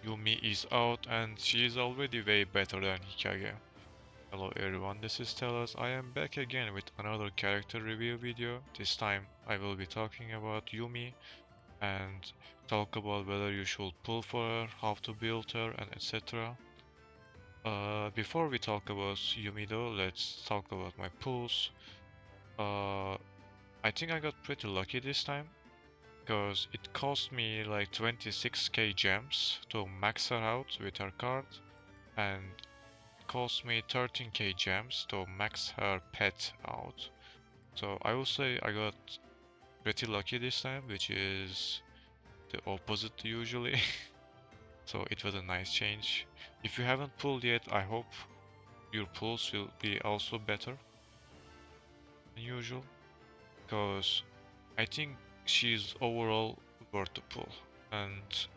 Yumi is out and she is already way better than Hikage. Hello everyone, this is Telos. I am back again with another character review video. This time I will be talking about Yumi and talk about whether you should pull for her, how to build her, and etc. Before we talk about Yumi though, let's talk about my pulls. Uh, I think I got pretty lucky this time because it cost me like 26k gems to max her out with her card, and cost me 13k gems to max her pet out. So I will say I got pretty lucky this time, which is the opposite usually. So it was a nice change. If you haven't pulled yet, I hope your pulls will be also better than usual, because I think she's overall worth the pull. And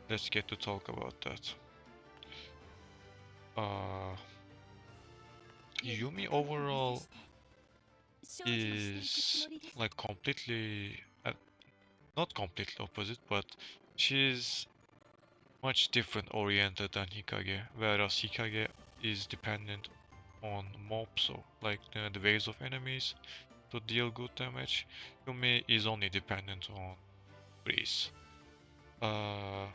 let's get to talk about that. Uh, Yumi overall is like completely, not completely opposite, but she's much different oriented than Hikage, whereas Hikage is dependent on mobs, or like the waves of enemies to deal good damage. Yumi is only dependent on freeze. Uh,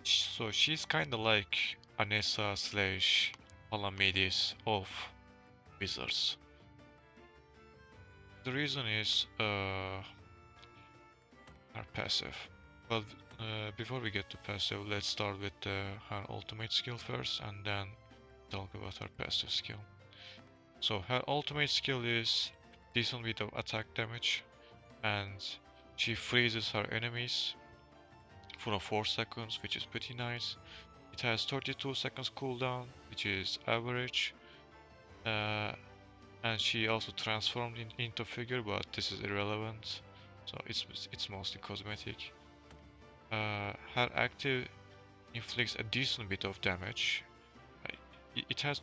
so she's kinda like Anessa slash Palamedes of Wizards. The reason is her passive. Well, before we get to passive, let's start with her ultimate skill first and then talk about her passive skill. So her ultimate skill is decent bit of attack damage, and she freezes her enemies for 4 seconds, which is pretty nice. It has 32 seconds cooldown, which is average, uh, and she also transformed into figure, but this is irrelevant, so it's mostly cosmetic. Her active inflicts a decent bit of damage. It has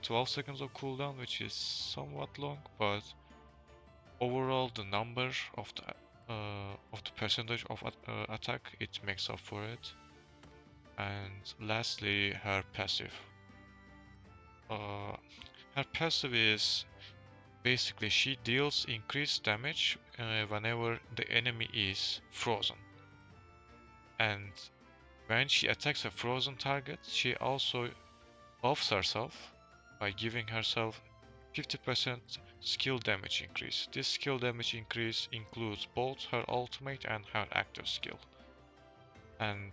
12 seconds of cooldown, which is somewhat long, but overall the number of the percentage of attack, it makes up for it. And lastly, her passive. Her passive is basically she deals increased damage whenever the enemy is frozen, and when she attacks a frozen target, she also buffs herself by giving herself 50% skill damage increase. This skill damage increase includes both her ultimate and her active skill. And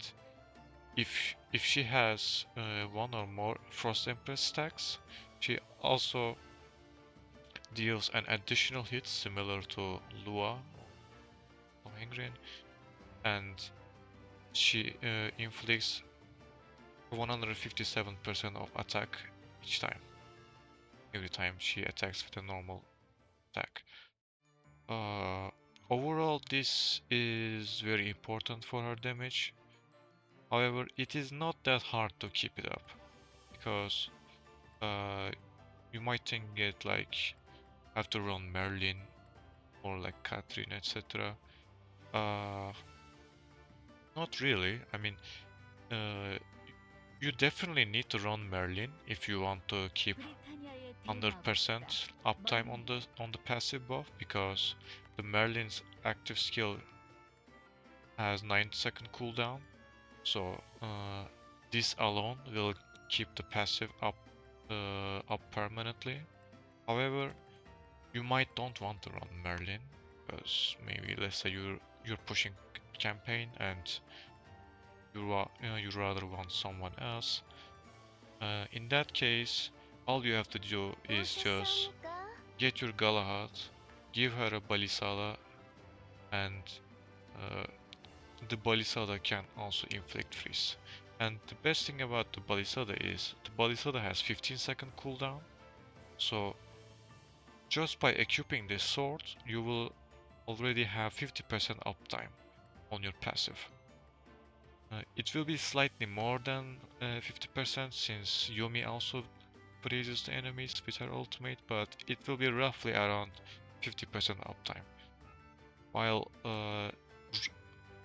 if she has one or more Frost Empress stacks, she also deals an additional hit similar to Lua or Ingrid, and she inflicts 157% of attack each time, every time she attacks with a normal attack. Uh, Overall, this is very important for her damage. However, it is not that hard to keep it up, because uh, you might think it like have to run Merlin or like Catherine, etc. Uh, Not really. I mean, uh, you definitely need to run Merlin if you want to keep 100% uptime on the passive buff, because the Merlin's active skill has 9-second cooldown. So this alone will keep the passive up permanently. However, you might don't want to run Merlin, because maybe let's say you're pushing campaign and you rather want someone else. In that case, all you have to do is just get your Galahad, give her a Balisala, and uh, the Balisada can also inflict freeze. And the best thing about the Balisada is the Balisada has 15-second cooldown, so just by equipping this sword, you will already have 50% uptime on your passive. It will be slightly more than 50% since Yumi also freezes the enemies with her ultimate, but it will be roughly around 50% uptime. While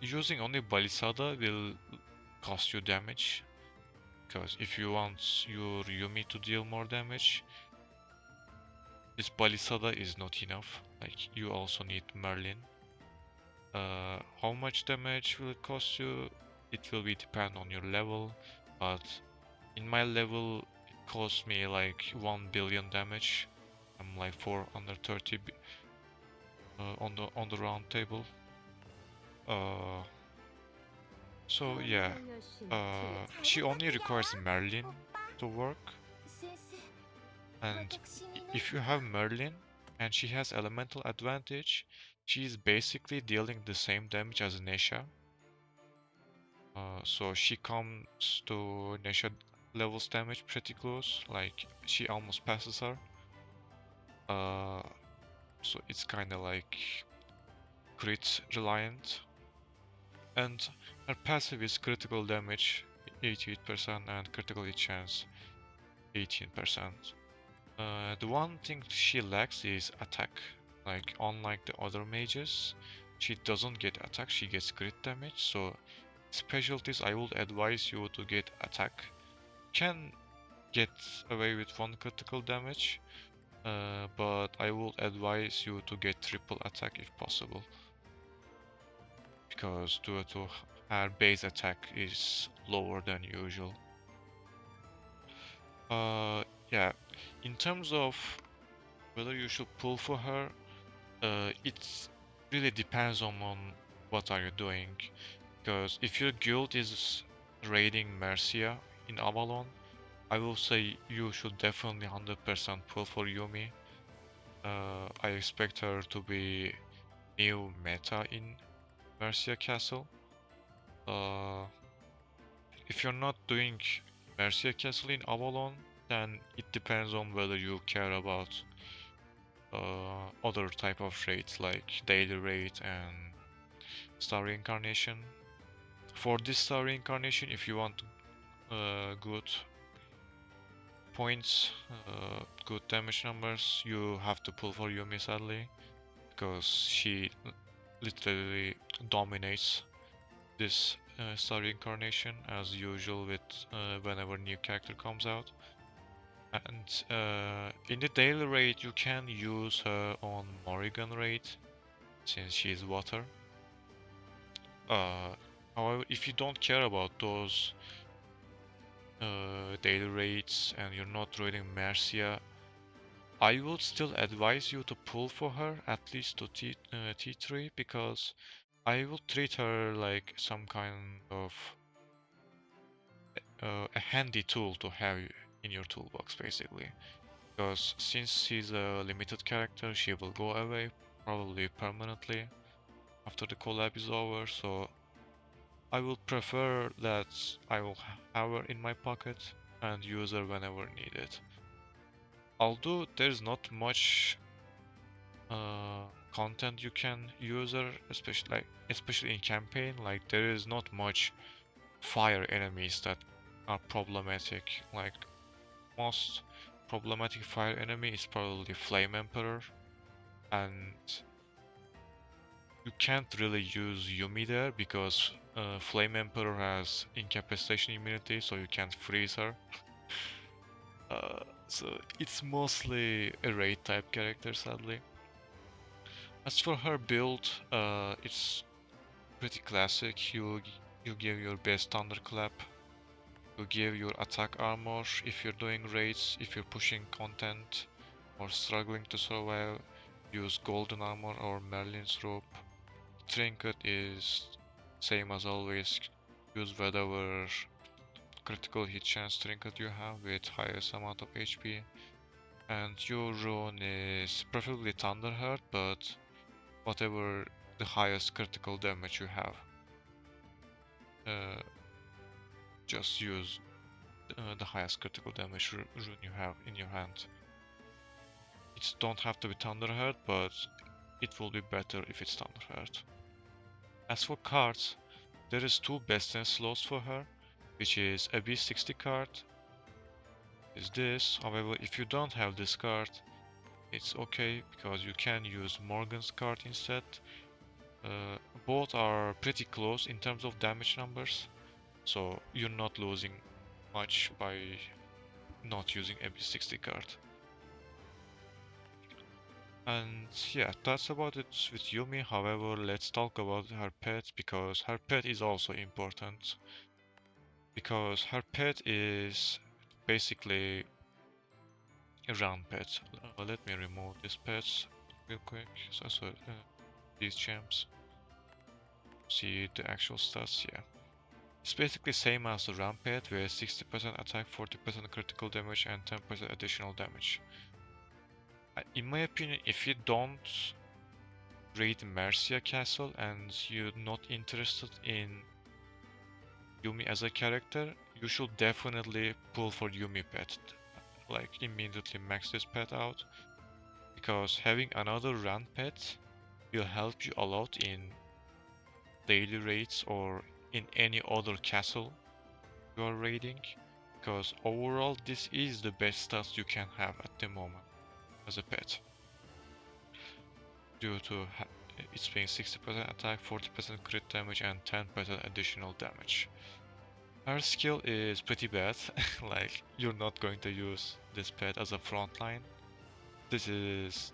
using only Balisada will cost you damage, because if you want your Yumi to deal more damage, this Balisada is not enough. Like, you also need Merlin. How much damage will it cost you? It will be depend on your level, but in my level it cost me like 1 billion damage. I'm like 430 on the round table. Uh, so yeah, she only requires Merlin to work, and if you have Merlin and she has elemental advantage, she is basically dealing the same damage as Nesha. So she comes to Nesha levels damage pretty close, like she almost passes her. Uh, so it's kind of like crit reliant, and her passive is critical damage 88% and critical hit chance 18%. The one thing she lacks is attack. Like, unlike the other mages, she doesn't get attack, she gets crit damage. So specialties, I would advise you to get attack. Can get away with one critical damage, but I would advise you to get triple attack if possible, because due to her base attack is lower than usual. Yeah, in terms of whether you should pull for her, it really depends on what are you doing. Because if your guild is raiding Mercia in Avalon, I will say you should definitely 100% pull for Yumi. I expect her to be new meta in Mercia Castle. Uh, if you're not doing Mercia Castle in Avalon, then it depends on whether you care about other type of raids like daily raid and star reincarnation. For this star reincarnation, if you want good points, good damage numbers, you have to pull for Yumi sadly, because she literally dominates this star reincarnation as usual with whenever new character comes out. And in the daily raid you can use her on Morrigan raid since she is water. However, if you don't care about those daily raids and you're not raiding Mercia, I would still advise you to pull for her at least to T3, because I will treat her like some kind of a handy tool to have in your toolbox basically. Because since she's a limited character, she will go away probably permanently after the collab is over, so I will prefer that I will have her in my pocket and use her whenever needed. Although there's not much content you can use her, especially in campaign, like there is not much fire enemies that are problematic. Like, most problematic fire enemy is probably Flame Emperor, and you can't really use Yumi there because Flame Emperor has incapacitation immunity, so you can't freeze her. So it's mostly a raid type character, sadly. As for her build, it's pretty classic. You give your best thunderclap. You give your attack armor if you're doing raids, if you're pushing content or struggling to survive. Use golden armor or Merlin's robe. Trinket is same as always. Use whatever critical hit chance trinket you have with highest amount of HP. And your rune is preferably Thunderheart, but whatever the highest critical damage you have. Uh, just use the highest critical damage rune you have in your hand. It don't have to be Thunderheart, but it will be better if it's Thunderheart. As for cards, there is two best in slots for her, which is a B60 card, is this. However, if you don't have this card, it's okay because you can use Morgan's card instead. Both are pretty close in terms of damage numbers, so you're not losing much by not using a B60 card. And yeah, that's about it with Yumi. However, let's talk about her pet, because her pet is also important. Because her pet is basically a round pet. Let me remove this pet real quick. So these gems. See the actual stats, yeah. It's basically same as the round pet with 60% attack, 40% critical damage, and 10% additional damage. In my opinion, if you don't raid Mercia Castle and you're not interested in Yumi as a character, you should definitely pull for Yumi pet. Like immediately max this pet out, because having another run pet will help you a lot in daily raids or in any other castle you are raiding, because overall this is the best stats you can have at the moment as a pet, due to it's being 60% attack, 40% crit damage, and 10% additional damage. Her skill is pretty bad, like you're not going to use this pet as a frontline. This is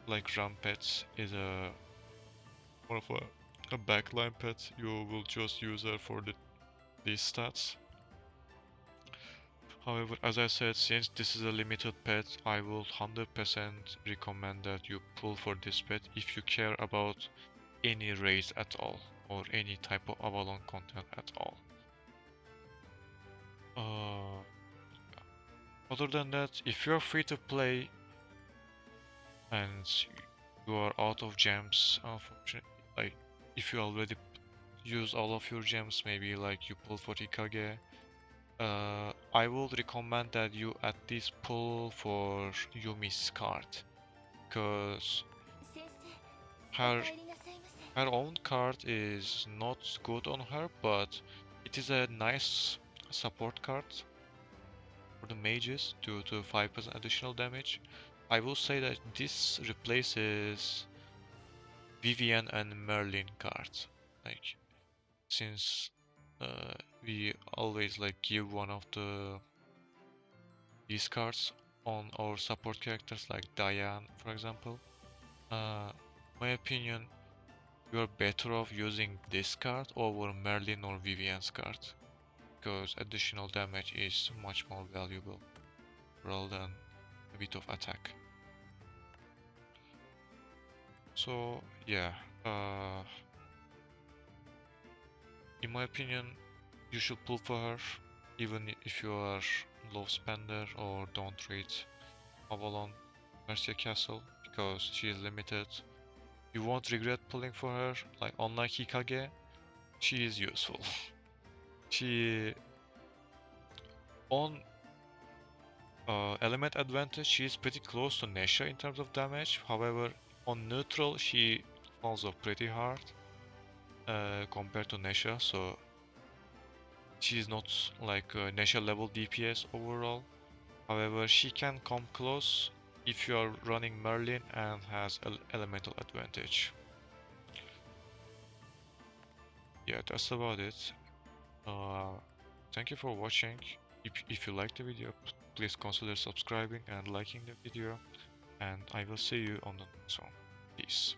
like run pets is a more of a backline pet. You will just use her for these stats. However, as I said, since this is a limited pet, I will 100% recommend that you pull for this pet if you care about any race at all, or any type of Avalon content at all. Other than that, if you're free to play and you are out of gems, unfortunately, like if you already use all of your gems, maybe like you pull for Hikage, I would recommend that you at least pull for Yumi's card, because her her own card is not good on her, but it is a nice support card for the mages due to 5% additional damage. I will say that this replaces Vivian and Merlin cards. Like, since we always like give one of these cards on our support characters like Diane, for example. My opinion, you are better off using this card over Merlin or Vivian's card, because additional damage is much more valuable rather than a bit of attack. So yeah, in my opinion, you should pull for her, even if you are low spender or don't read Avalon Mercia Castle, because she is limited. You won't regret pulling for her. Like, unlike Hikage, she is useful. She on element advantage, she is pretty close to Nesha in terms of damage. However, on neutral, she falls off pretty hard compared to Nesha, so she is not like Nesha level DPS overall. However, she can come close if you are running Merlin and has elemental advantage. Yeah, that's about it. Thank you for watching. If you liked the video, please consider subscribing and liking the video, and I will see you on the next one. Peace.